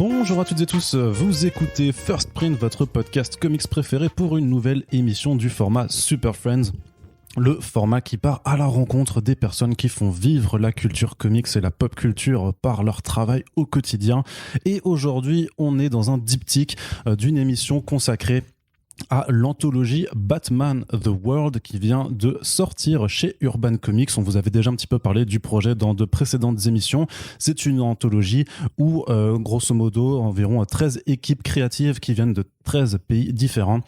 Bonjour à toutes et tous, vous écoutez First Print, votre podcast comics préféré pour une nouvelle émission du format Super Friends. Le format qui part à la rencontre des personnes qui font vivre la culture comics et la pop culture par leur travail au quotidien. Et aujourd'hui, on est dans un diptyque d'une émission consacrée à l'anthologie Batman The World qui vient de sortir chez Urban Comics. On vous avait déjà un petit peu parlé du projet dans de précédentes émissions. C'est une anthologie où, grosso modo, environ 13 équipes créatives qui viennent de 13 pays différents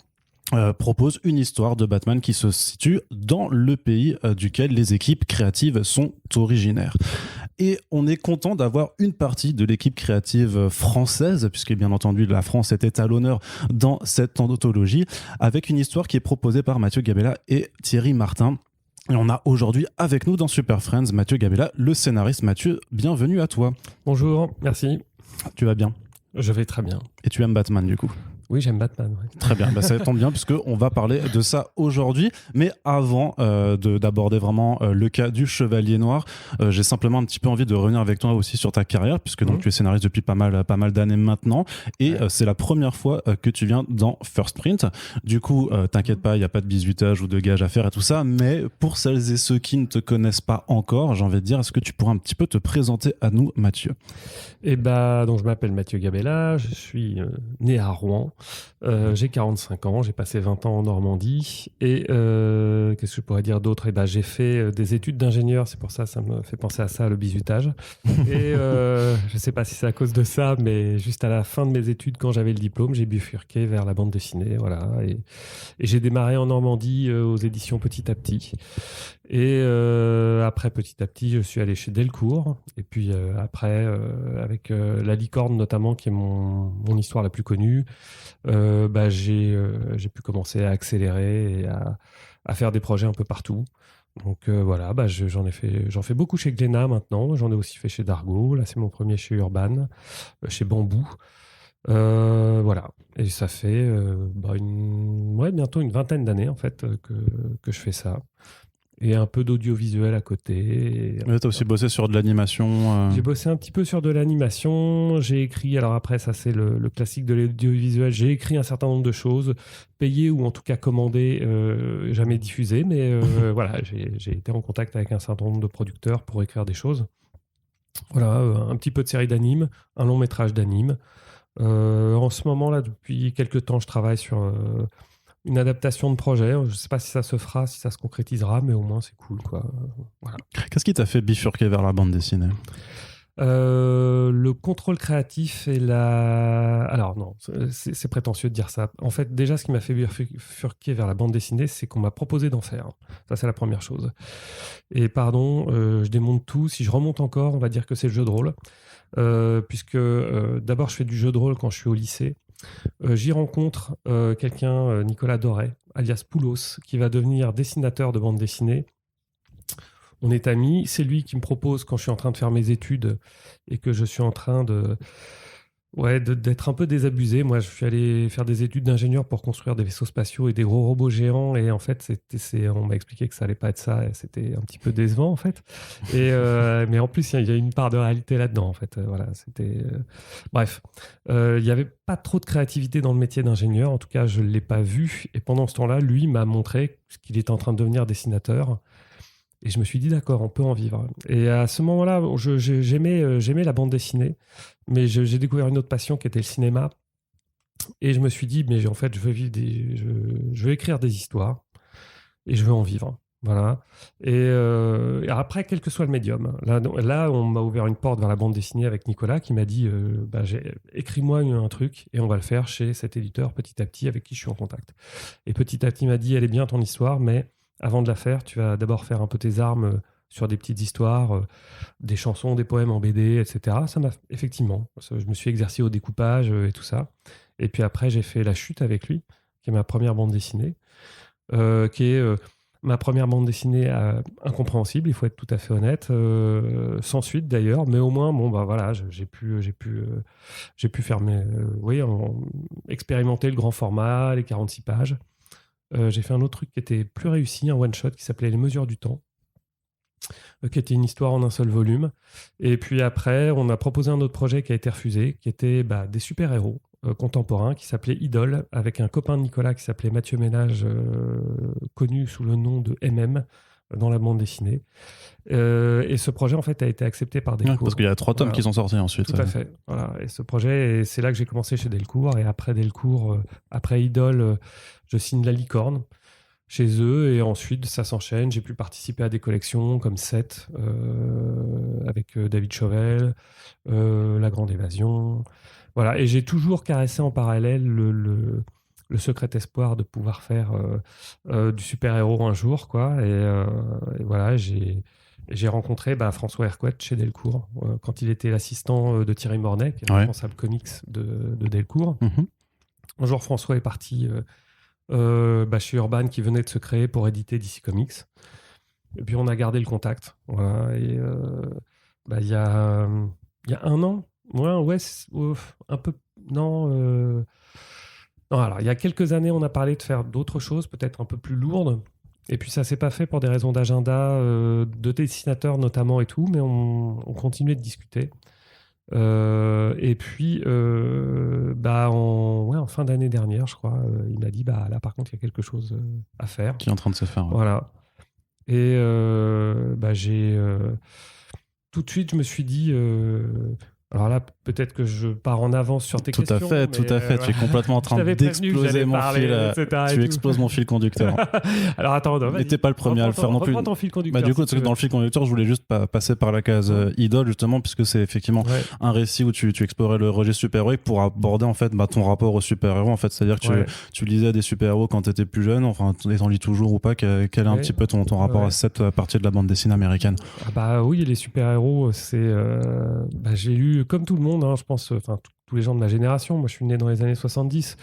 propose une histoire de Batman qui se situe dans le pays duquel les équipes créatives sont originaires. Et on est content d'avoir une partie de l'équipe créative française, puisque bien entendu la France était à l'honneur dans cette anthologie, avec une histoire qui est proposée par Mathieu Gabella et Thierry Martin. Et on a aujourd'hui avec nous dans Super Friends Mathieu Gabella, le scénariste. Mathieu, bienvenue à toi. Bonjour, merci. Tu vas bien ? Je vais très bien. Et tu aimes Batman du coup ? Oui, j'aime Batman. Ouais. Très bien, ça tombe bien puisqu'on va parler de ça aujourd'hui. Mais avant d'aborder vraiment le cas du Chevalier Noir, j'ai simplement un petit peu envie de revenir avec toi aussi sur ta carrière, puisque donc tu es scénariste depuis pas mal d'années maintenant. Et c'est la première fois que tu viens dans First Print. Du coup, t'inquiète pas, il n'y a pas de bizutage ou de gage à faire et tout ça. Mais pour celles et ceux qui ne te connaissent pas encore, j'ai envie de dire, est-ce que tu pourrais un petit peu te présenter à nous, Mathieu ? Donc je m'appelle Mathieu Gabella, je suis né à Rouen. J'ai 45 ans, j'ai passé 20 ans en Normandie et qu'est-ce que je pourrais dire d'autre ? J'ai fait des études d'ingénieur, c'est pour ça me fait penser à ça, le bizutage. Et je sais pas si c'est à cause de ça, mais juste à la fin de mes études, quand j'avais le diplôme, j'ai bifurqué vers la bande dessinée, voilà. Et j'ai démarré en Normandie aux éditions Petit à Petit. Et après, petit à petit, je suis allé chez Delcourt. Et puis après, avec La Licorne notamment, qui est mon histoire la plus connue, j'ai pu commencer à accélérer et à faire des projets un peu partout. Donc voilà, j'en fais beaucoup chez Glénat maintenant. J'en ai aussi fait chez Dargaud. Là, c'est mon premier chez Urban, chez Bambou. Voilà. Et ça fait bientôt une vingtaine d'années en fait que je fais ça. Et un peu d'audiovisuel à côté. Tu as aussi bossé sur de l'animation J'ai bossé un petit peu sur de l'animation. J'ai écrit, alors après, ça c'est le classique de l'audiovisuel. J'ai écrit un certain nombre de choses, payées ou en tout cas commandées, jamais diffusées. Mais voilà, j'ai été en contact avec un certain nombre de producteurs pour écrire des choses. Voilà, un petit peu de série d'anime, un long métrage d'anime. En ce moment-là, depuis quelques temps, je travaille sur une adaptation de projet. Je ne sais pas si ça se fera, si ça se concrétisera, mais au moins c'est cool, quoi. Voilà. Qu'est-ce qui t'a fait bifurquer vers la bande dessinée ? Le contrôle créatif et la... Alors non, c'est prétentieux de dire ça. En fait, déjà, ce qui m'a fait bifurquer vers la bande dessinée, c'est qu'on m'a proposé d'en faire. Ça, c'est la première chose. Et pardon, je démonte tout. Si je remonte encore, on va dire que c'est le jeu de rôle. Puisque d'abord, je fais du jeu de rôle quand je suis au lycée. J'y rencontre quelqu'un, Nicolas Doré, alias Poulos, qui va devenir dessinateur de bande dessinée. On est amis. C'est lui qui me propose, quand je suis en train de faire mes études et que je suis en train d'être un peu désabusé. Moi, je suis allé faire des études d'ingénieur pour construire des vaisseaux spatiaux et des gros robots géants. Et en fait, on m'a expliqué que ça allait pas être ça. Et c'était un petit peu décevant, en fait. Mais en plus, il y a une part de réalité là-dedans, en fait. Voilà, c'était... Bref. Il n'y avait pas trop de créativité dans le métier d'ingénieur. En tout cas, je ne l'ai pas vu. Et pendant ce temps-là, lui m'a montré qu'il était en train de devenir dessinateur. Et je me suis dit, d'accord, on peut en vivre. Et à ce moment-là, j'aimais la bande dessinée, mais j'ai découvert une autre passion qui était le cinéma. Et je me suis dit, mais en fait, je veux écrire des histoires et je veux en vivre. Voilà. Et après, quel que soit le médium, là, on m'a ouvert une porte vers la bande dessinée avec Nicolas qui m'a dit, écris-moi un truc et on va le faire chez cet éditeur petit à petit avec qui je suis en contact. Et petit à petit, il m'a dit, elle est bien ton histoire, mais avant de la faire, tu vas d'abord faire un peu tes armes sur des petites histoires, des chansons, des poèmes en BD, etc. Ça m'a effectivement, je me suis exercé au découpage et tout ça. Et puis après, j'ai fait La Chute avec lui, qui est ma première bande dessinée, qui est ma première bande dessinée incompréhensible, il faut être tout à fait honnête, sans suite d'ailleurs, mais au moins, voilà, j'ai pu faire expérimenter le grand format, les 46 pages. J'ai fait un autre truc qui était plus réussi, un one-shot qui s'appelait Les Mesures du Temps, qui était une histoire en un seul volume. Et puis après, on a proposé un autre projet qui a été refusé, qui était des super-héros contemporains, qui s'appelait Idole, avec un copain de Nicolas qui s'appelait Mathieu Ménage, connu sous le nom de MM dans la bande dessinée. Et ce projet, en fait, a été accepté par Delcourt. Parce qu'il y a 3 tomes qui sont sortis ensuite. Tout à fait. Voilà. Et ce projet, c'est là que j'ai commencé chez Delcourt. Et après Delcourt, après Idole, je signe La Licorne chez eux. Et ensuite, ça s'enchaîne. J'ai pu participer à des collections comme 7, avec David Chauvel, La Grande Évasion. Voilà. Et j'ai toujours caressé en parallèle le secret espoir de pouvoir faire du super-héros un jour, quoi. Et voilà, j'ai rencontré François Hercouet chez Delcourt quand il était l'assistant de Thierry Mornay, qui est le responsable comics de Delcourt. Mm-hmm. Un jour, François est parti chez Urban, qui venait de se créer pour éditer DC Comics. Et puis on a gardé le contact. Voilà. Et il y a 1 an, un peu. Non. Non, alors, il y a quelques années, on a parlé de faire d'autres choses, peut-être un peu plus lourdes. Et puis, ça s'est pas fait pour des raisons d'agenda, de dessinateurs notamment et tout, mais on continuait de discuter. Et puis, en fin d'année dernière, je crois, il m'a dit, là, par contre, il y a quelque chose à faire. Qui est en train de se faire. Ouais. Voilà. Et j'ai... tout de suite, je me suis dit... alors là, peut-être que je pars en avance sur tes questions. Tout à fait. Tu es complètement en train d'exploser mon fil. Tu exploses mon fil conducteur. Alors attends, mais t'es pas le premier à le faire non plus. Ton fil conducteur, du coup, dans le fil conducteur, je voulais juste passer par la case Idole, justement, puisque c'est effectivement un récit où tu explorais le registre super-héroïque pour aborder en fait ton rapport aux super-héros. En fait, c'est-à-dire que tu lisais des super-héros quand t'étais plus jeune, enfin, t'en lis toujours ou pas. Quel est un petit peu ton rapport à cette partie de la bande dessinée américaine? Oui, les super-héros, c'est j'ai lu comme tout le monde, je pense, tous les gens de ma génération. Moi, je suis né dans les années 70.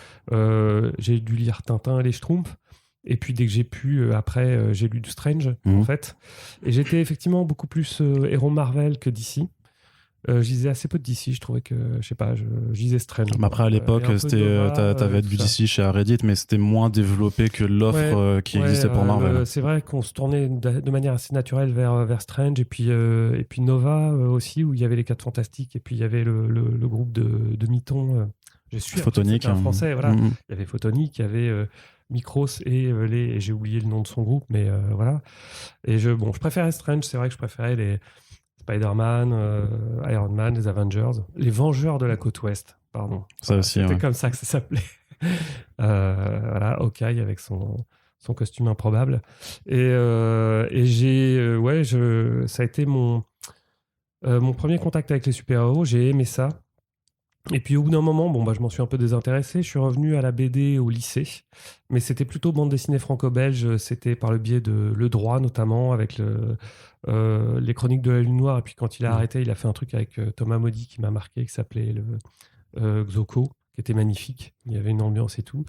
J'ai dû lire Tintin et les Schtroumpfs. Et puis, dès que j'ai pu, après, j'ai lu du Strange, en fait. Et j'étais effectivement beaucoup plus héros Marvel que DC. Je lisais assez peu de DC, je trouvais que, je sais pas, je lisais Strange. Mais après, à l'époque, t'avais du DC chez Reddit, mais c'était moins développé que l'offre qui existait pour Marvel. C'est vrai qu'on se tournait de manière assez naturelle vers Strange, et puis Nova aussi, où il y avait les 4 Fantastiques, et puis il y avait le groupe de Mitton. Je suis Photonique. Un français, voilà. Il y avait Photonique, il y avait Micros et j'ai oublié le nom de son groupe, mais voilà. Et je préférais Strange, c'est vrai que je préférais les Spider-Man, Iron Man, les Avengers, les Vengeurs de la côte ouest, pardon. Ça aussi, c'était comme ça que ça s'appelait. Voilà, Hawkeye avec son costume improbable. Et ça a été mon premier contact avec les super-héros. J'ai aimé ça. Et puis au bout d'un moment, je m'en suis un peu désintéressé. Je suis revenu à la BD au lycée, mais c'était plutôt bande dessinée franco-belge. C'était par le biais de Le Droit notamment, avec les Chroniques de la Lune Noire. Et puis quand il a arrêté, il a fait un truc avec Thomas Maudy qui m'a marqué, qui s'appelait le Xoko, qui était magnifique. Il y avait une ambiance et tout.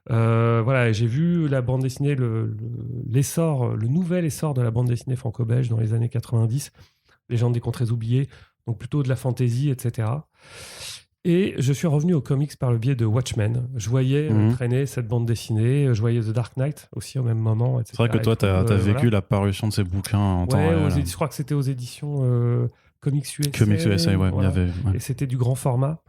Voilà, j'ai vu la bande dessinée, le nouvel essor de la bande dessinée franco-belge dans les années 90. Légende des contrées oubliées, donc plutôt de la fantasy, etc. Et je suis revenu aux comics par le biais de Watchmen. Je voyais traîner cette bande dessinée, je voyais The Dark Knight aussi au même moment, etc. C'est vrai que toi, tu as vécu la parution de ces bouquins en temps réel. Je crois que c'était aux éditions Comics USA. Comics USA, voilà. Il y avait, Et c'était du grand format.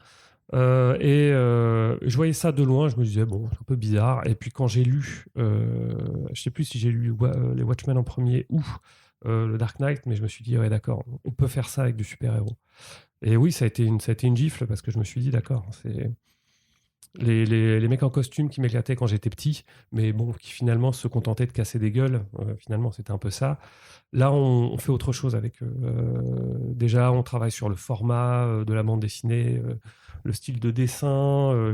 Je voyais ça de loin, je me disais, c'est un peu bizarre. Et puis quand j'ai lu, je sais plus si j'ai lu les Watchmen en premier ou le Dark Knight, mais je me suis dit, ouais, d'accord, on peut faire ça avec du super-héros. Et oui, ça a été une gifle parce que je me suis dit, d'accord, c'est les mecs en costume qui m'éclataient quand j'étais petit, mais qui finalement se contentaient de casser des gueules. Finalement, c'était un peu ça. Là, on fait autre chose avec eux. Déjà, on travaille sur le format de la bande dessinée, le style de dessin,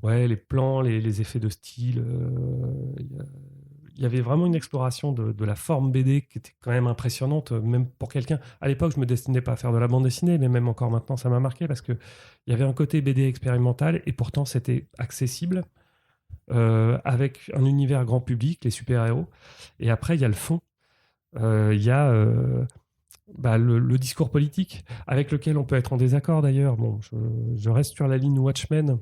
les plans, les effets de style. Il y avait vraiment une exploration de la forme BD qui était quand même impressionnante, même pour quelqu'un. À l'époque, je me destinais pas à faire de la bande dessinée, mais même encore maintenant, ça m'a marqué parce qu'il y avait un côté BD expérimental et pourtant c'était accessible, avec un univers grand public, les super-héros. Et après, il y a le fond. Il y a le discours politique avec lequel on peut être en désaccord d'ailleurs. Je reste sur la ligne Watchmen.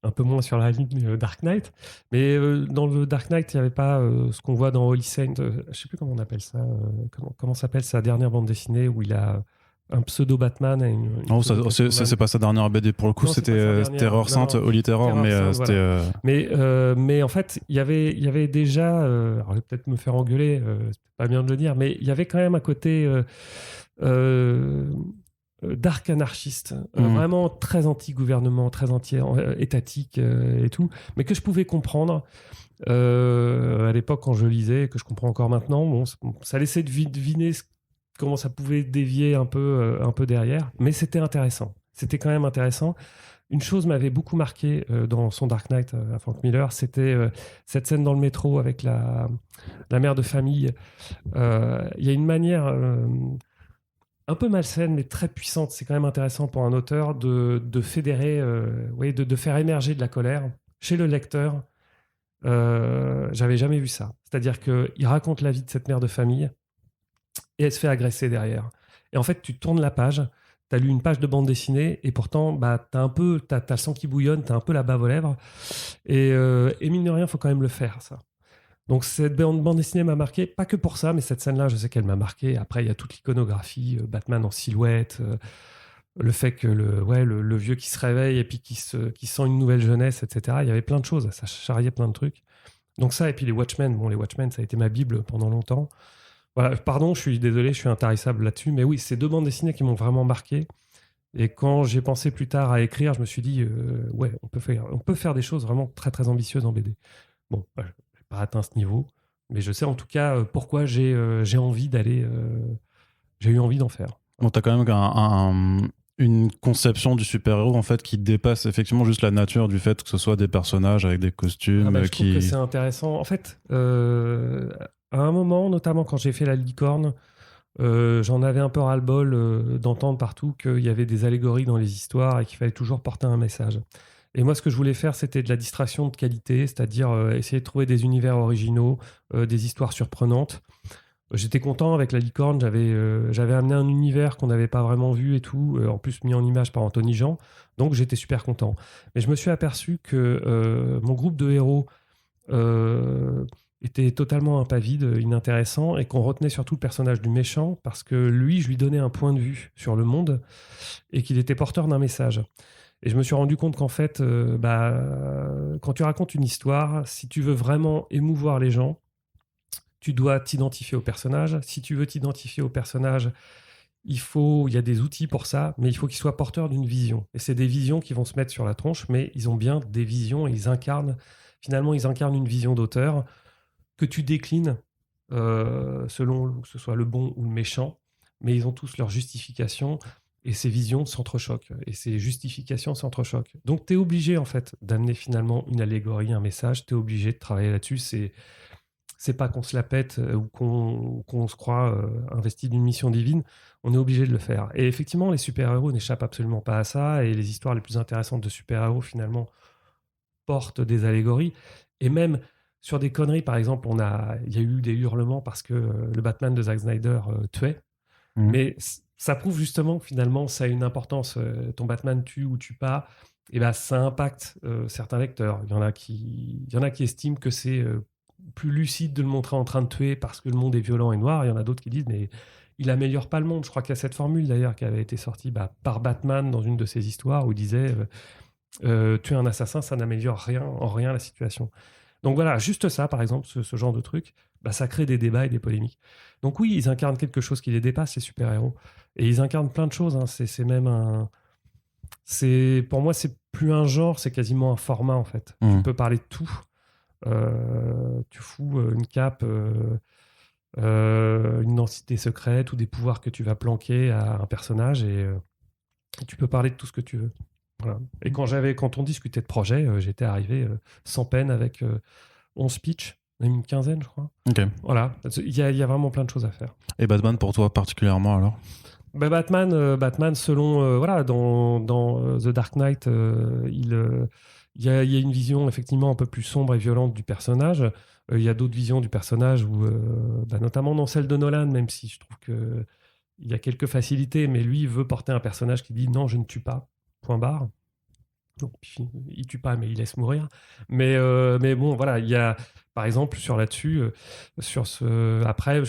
un peu moins sur la ligne Dark Knight. Mais dans le Dark Knight, il n'y avait pas ce qu'on voit dans Holy Saint. Je ne sais plus comment on appelle ça. Comment s'appelle sa dernière bande dessinée où il a un pseudo Batman et une Oh, c'est pas sa dernière BD pour le coup, non, c'était Terreur Sainte, Holy Terror, mais Sainte, c'était. Voilà. Mais en fait, il y avait déjà. Alors, je vais peut-être me faire engueuler, c'est pas bien de le dire, mais il y avait quand même un côté dark anarchiste, vraiment très anti-gouvernement, très anti-étatique et tout, mais que je pouvais comprendre à l'époque quand je lisais, que je comprends encore maintenant. Bon, ça laissait deviner comment ça pouvait dévier un peu derrière, mais c'était intéressant. C'était quand même intéressant. Une chose m'avait beaucoup marqué dans son Dark Knight à Frank Miller, c'était cette scène dans le métro avec la mère de famille. Il y a une manière un peu malsaine, mais très puissante. C'est quand même intéressant pour un auteur de fédérer, de faire émerger de la colère chez le lecteur. J'avais jamais vu ça. C'est-à-dire qu'il raconte la vie de cette mère de famille et elle se fait agresser derrière. Et en fait, tu tournes la page, tu as lu une page de bande dessinée et pourtant, bah, t'as le sang qui bouillonne, tu as un peu la bave aux lèvres. Et mine de rien, il faut quand même le faire, ça. Donc cette bande dessinée m'a marqué, pas que pour ça, mais cette scène-là, je sais qu'elle m'a marqué. Après, il y a toute l'iconographie, Batman en silhouette, le fait que le vieux qui se réveille et puis qui sent une nouvelle jeunesse, etc. Il y avait plein de choses, ça charriait plein de trucs. Donc ça, et puis les Watchmen. Bon, les Watchmen, ça a été ma Bible pendant longtemps. Voilà, pardon, je suis désolé, je suis intarissable là-dessus, mais oui, c'est deux bandes dessinées qui m'ont vraiment marqué. Et quand j'ai pensé plus tard à écrire, je me suis dit, ouais, on peut faire des choses vraiment très très ambitieuses en BD. Bon, je n'ai pas atteint ce niveau, mais je sais en tout cas pourquoi j'ai envie d'aller, j'ai eu envie d'en faire. Bon, t'as quand même une conception du super-héros en fait qui dépasse effectivement juste la nature du fait que ce soit des personnages avec des costumes Je trouve que c'est intéressant. En fait, à un moment, notamment quand j'ai fait la licorne, j'en avais un peu ras-le-bol d'entendre partout qu'il y avait des allégories dans les histoires et qu'il fallait toujours porter un message. Et moi, ce que je voulais faire, c'était de la distraction de qualité, c'est-à-dire essayer de trouver des univers originaux, des histoires surprenantes. J'étais content avec la licorne, j'avais amené un univers qu'on n'avait pas vraiment vu et tout, en plus mis en image par Anthony Jean, donc j'étais super content. Mais je me suis aperçu que mon groupe de héros était totalement impavide, inintéressant, et qu'on retenait surtout le personnage du méchant, parce que lui, je lui donnais un point de vue sur le monde, et qu'il était porteur d'un message. Et je me suis rendu compte qu'en fait, quand tu racontes une histoire, si tu veux vraiment émouvoir les gens, tu dois t'identifier au personnage. Si tu veux t'identifier au personnage, il y a des outils pour ça, mais il faut qu'ils soient porteurs d'une vision. Et c'est des visions qui vont se mettre sur la tronche, mais ils ont bien des visions et finalement, ils incarnent une vision d'auteur que tu déclines selon que ce soit le bon ou le méchant, mais ils ont tous leur justification et ces visions s'entrechoquent et ces justifications s'entrechoquent. Donc tu es obligé en fait d'amener finalement une allégorie, un message, tu es obligé de travailler là-dessus. C'est pas qu'on se la pète ou qu'on se croit investi d'une mission divine, on est obligé de le faire. Et effectivement, les super-héros n'échappent absolument pas à ça, et les histoires les plus intéressantes de super-héros, finalement, portent des allégories. Et même sur des conneries, par exemple, il y a eu des hurlements parce que le Batman de Zack Snyder tuait. Mais ça prouve justement que finalement, ça a une importance. Ton Batman tue ou tue pas, et ben, ça impacte certains lecteurs. Il y en a qui estiment que c'est plus lucide de le montrer en train de tuer parce que le monde est violent et noir. Il y en a d'autres qui disent, mais il améliore pas le monde. Je crois qu'il y a cette formule d'ailleurs qui avait été sortie par Batman dans une de ses histoires où il disait tuer un assassin, ça n'améliore en rien la situation. Donc voilà, juste ça, par exemple, ce genre de truc, ça crée des débats et des polémiques. Donc oui, ils incarnent quelque chose qui les dépasse, les super-héros. Et ils incarnent plein de choses. Hein. C'est même pour moi, c'est plus un genre, c'est quasiment un format, en fait. Tu peux parler de tout. Tu fous une cape, une identité secrète ou des pouvoirs que tu vas planquer à un personnage et tu peux parler de tout ce que tu veux. Voilà. Et quand on discutait de projet, j'étais arrivé sans peine avec 11 pitchs, même une quinzaine, je crois. Ok. Voilà, il y a vraiment plein de choses à faire. Et Batman pour toi particulièrement alors? Batman, selon dans The Dark Knight, il y a une vision effectivement un peu plus sombre et violente du personnage. Il y a d'autres visions du personnage, notamment dans celle de Nolan, même si je trouve qu'il y a quelques facilités, mais lui il veut porter un personnage qui dit non, je ne tue pas, point barre. Donc, il tue pas, mais il laisse mourir. Mais bon, voilà, il y a, par exemple, après,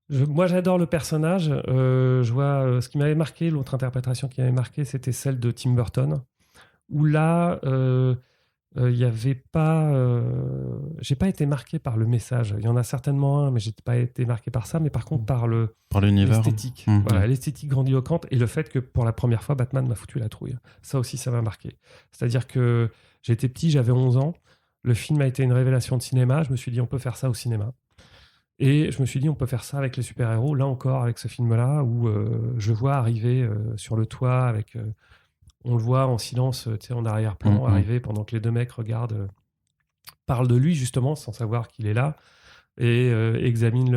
moi, j'adore le personnage. Je vois ce qui m'avait marqué, l'autre interprétation qui m'avait marqué, c'était celle de Tim Burton, où là, il y avait pas. J'ai pas été marqué par le message. Il y en a certainement un, mais j'ai pas été marqué par ça. Mais par contre, par l'univers. l'esthétique. Voilà, l'esthétique grandiloquente et le fait que pour la première fois, Batman m'a foutu la trouille. Ça aussi, ça m'a marqué. C'est-à-dire que j'étais petit, j'avais 11 ans. Le film a été une révélation de cinéma. Je me suis dit, on peut faire ça au cinéma. Et je me suis dit, on peut faire ça avec les super-héros. Là encore, avec ce film-là, où je vois arriver sur le toit avec. On le voit en silence, en arrière-plan, arriver pendant que les deux mecs parlent de lui, justement, sans savoir qu'il est là, et examinent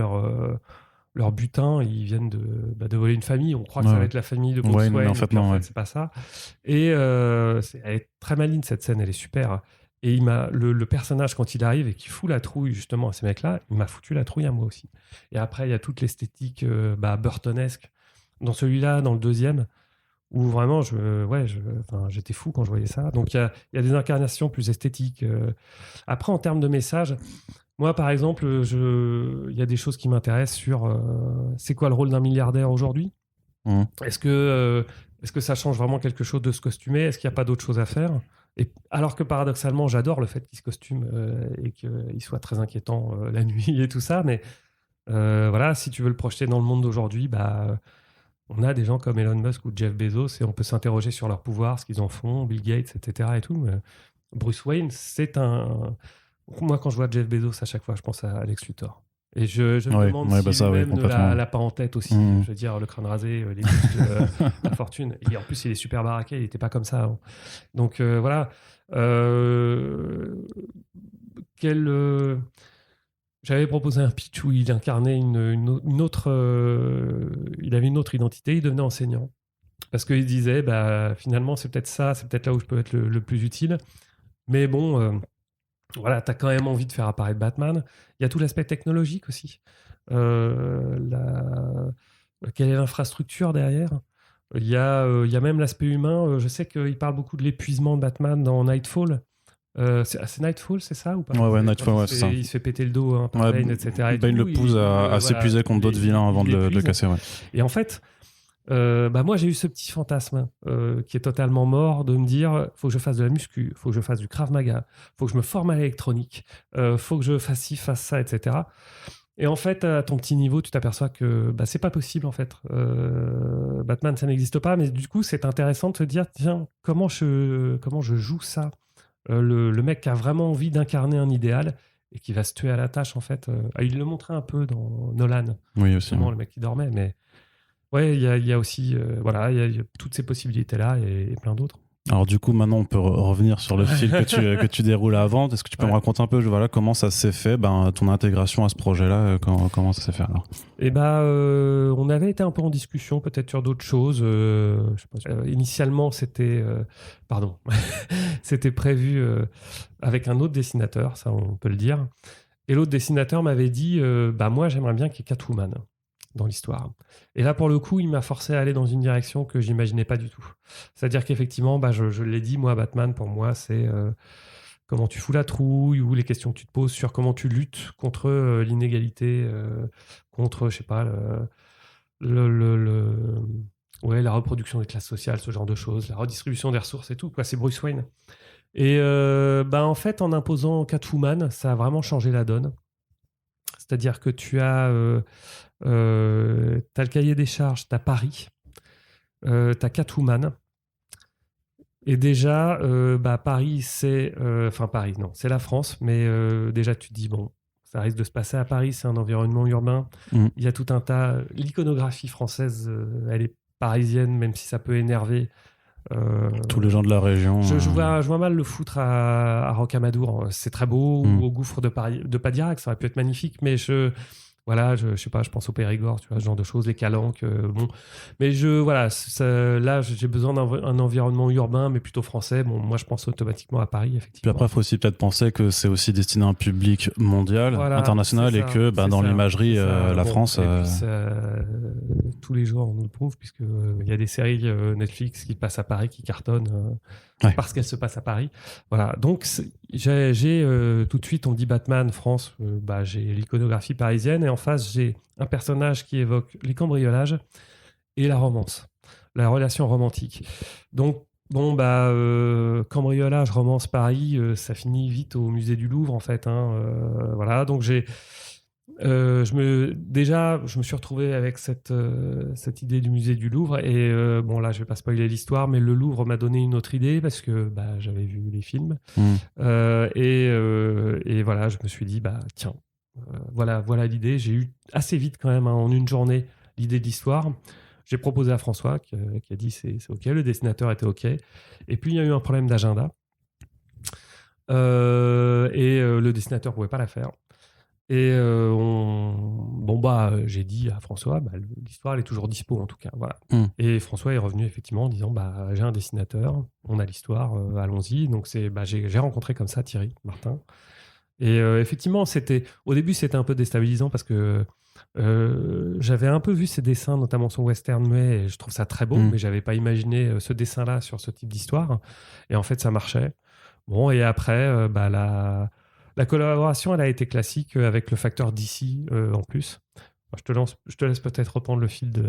leur butin. Ils viennent de voler une famille. On croit que ça va être la famille de Bruce Wayne, mais en fait, non, c'est pas ça. Et elle est très maligne, cette scène, elle est super. Et le personnage, quand il arrive et qu'il fout la trouille, justement, à ces mecs-là, il m'a foutu la trouille à moi aussi. Et après, il y a toute l'esthétique burtonesque. Dans celui-là, dans le deuxième, où vraiment, j'étais fou quand je voyais ça. Donc, il y a des incarnations plus esthétiques. Après, en termes de message, moi, par exemple, il y a des choses qui m'intéressent sur c'est quoi le rôle d'un milliardaire aujourd'hui. Est-ce que ça change vraiment quelque chose de se costumer? Est-ce qu'il n'y a pas d'autre chose à faire? Et alors que paradoxalement, j'adore le fait qu'il se costume et qu'il soit très inquiétant la nuit et tout ça. Mais voilà, si tu veux le projeter dans le monde d'aujourd'hui, on a des gens comme Elon Musk ou Jeff Bezos et on peut s'interroger sur leur pouvoir, ce qu'ils en font, Bill Gates, etc. Et tout. Mais Bruce Wayne, c'est un. Moi, quand je vois Jeff Bezos, à chaque fois, je pense à Lex Luthor. Et je me demande si lui-même ne l'a pas en tête aussi. Je veux dire, le crâne rasé, les muscles, la fortune. Et en plus, il est super baraqué, il n'était pas comme ça avant. Donc voilà. J'avais proposé un pitch où il incarnait une autre. Il avait une autre identité, il devenait enseignant. Parce qu'il disait, finalement, c'est peut-être ça, c'est peut-être là où je peux être le plus utile. Mais bon, voilà, tu as quand même envie de faire apparaître Batman. Il y a tout l'aspect technologique aussi. Quelle est l'infrastructure derrière? Il y a même l'aspect humain. Je sais qu'il parle beaucoup de l'épuisement de Batman dans Nightfall. C'est Nightfall, c'est ça ou pas? Ouais, Nightfall, c'est ça. Il se fait péter le dos par Bane, etc. Bane le pousse à s'épuiser contre d'autres vilains avant de le casser. Ouais. Et en fait, moi j'ai eu ce petit fantasme qui est totalement mort de me dire faut que je fasse de la muscu, faut que je fasse du Krav Maga, faut que je me forme à l'électronique, faut que je fasse ci, fasse ça, etc. Et en fait, à ton petit niveau, tu t'aperçois que c'est pas possible en fait. Batman, ça n'existe pas, mais du coup, c'est intéressant de te dire tiens, comment je joue ça? Le mec qui a vraiment envie d'incarner un idéal et qui va se tuer à la tâche en fait. Il le montrait un peu dans Nolan. Oui, aussi. Le mec qui dormait, mais ouais, il y a aussi il y a toutes ces possibilités là et plein d'autres. Alors du coup, maintenant, on peut revenir sur le fil que tu déroules avant. Est-ce que tu peux me raconter un peu comment ça s'est fait, ton intégration à ce projet-là, comment ça s'est fait alors? On avait été un peu en discussion peut-être sur d'autres choses. Je sais pas, initialement, c'était c'était prévu avec un autre dessinateur, ça on peut le dire. Et l'autre dessinateur m'avait dit moi j'aimerais bien qu'il y ait Catwoman dans l'histoire. Et là, pour le coup, il m'a forcé à aller dans une direction que j'imaginais pas du tout. C'est-à-dire qu'effectivement, je l'ai dit, moi, Batman, pour moi, c'est comment tu fous la trouille ou les questions que tu te poses sur comment tu luttes contre l'inégalité, contre, je sais pas, la reproduction des classes sociales, ce genre de choses, la redistribution des ressources et tout. C'est Bruce Wayne. Et en fait, en imposant Catwoman, ça a vraiment changé la donne. C'est-à-dire que tu as le cahier des charges, tu as Paris, tu as Catwoman. Et déjà, Paris, c'est... Paris, non, c'est la France. Mais déjà, tu te dis, bon, ça risque de se passer à Paris, c'est un environnement urbain. Il y a tout un tas... L'iconographie française, elle est parisienne, même si ça peut énerver. Tous les gens de la région. Je vois mal le foutre à Rocamadour. C'est très beau, ou au gouffre de Padirac, ça aurait pu être magnifique, mais je sais pas, je pense au Périgord, tu vois, ce genre de choses, les calanques, bon. Mais là, j'ai besoin d'un environnement urbain, mais plutôt français. Bon, moi, je pense automatiquement à Paris, effectivement. Puis après, il faut aussi peut-être penser que c'est aussi destiné à un public mondial, international, et que dans l'imagerie, la France... tous les jours nous le prouve, puisque il y a des séries Netflix qui passent à Paris, qui cartonnent parce qu'elles se passent à Paris. Voilà. Donc j'ai tout de suite, on me dit Batman France, j'ai l'iconographie parisienne, et en face j'ai un personnage qui évoque les cambriolages et la romance, la relation romantique. Donc cambriolage, romance, Paris, ça finit vite au musée du Louvre en fait. Voilà. Donc je me suis retrouvé avec cette idée du musée du Louvre, et là je vais pas spoiler l'histoire, mais le Louvre m'a donné une autre idée parce que j'avais vu les films. Et voilà, je me suis dit tiens, voilà l'idée. J'ai eu assez vite quand même, en une journée, l'idée de l'histoire. J'ai proposé à François qui a dit c'est ok, le dessinateur était ok, et puis il y a eu un problème d'agenda, et le dessinateur pouvait pas la faire. Et j'ai dit à François, l'histoire elle est toujours dispo en tout cas, voilà. Et François est revenu effectivement en disant j'ai un dessinateur, on a l'histoire, allons-y. Donc j'ai rencontré comme ça Thierry Martin. Et effectivement, au début c'était un peu déstabilisant parce que j'avais un peu vu ses dessins, notamment son western muet, et je trouve ça très beau, mais j'avais pas imaginé ce dessin-là sur ce type d'histoire. Et en fait, ça marchait. Bon, et après, la collaboration, elle a été classique avec le facteur DC en plus. Je te laisse peut-être reprendre le fil de.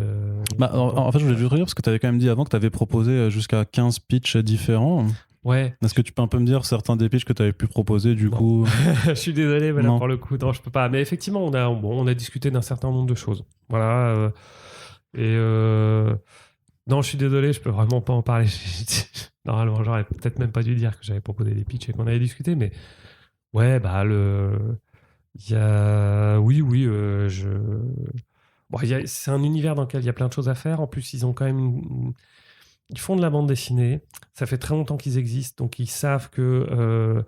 En fait, je voulais juste dire, parce que tu avais quand même dit avant que tu avais proposé jusqu'à 15 pitchs différents. Ouais. Est-ce que tu peux un peu me dire certains des pitchs que tu avais pu proposer du coup? Je suis désolé, mais là, pour le coup, non, je peux pas. Mais effectivement, on a discuté d'un certain nombre de choses. Voilà. Non, je suis désolé, je peux vraiment pas en parler. Normalement, j'aurais peut-être même pas dû dire que j'avais proposé des pitchs et qu'on avait discuté, mais ouais, il y a. Oui, c'est un univers dans lequel il y a plein de choses à faire. En plus, ils ont quand même ils font de la bande dessinée. Ça fait très longtemps qu'ils existent, donc ils savent que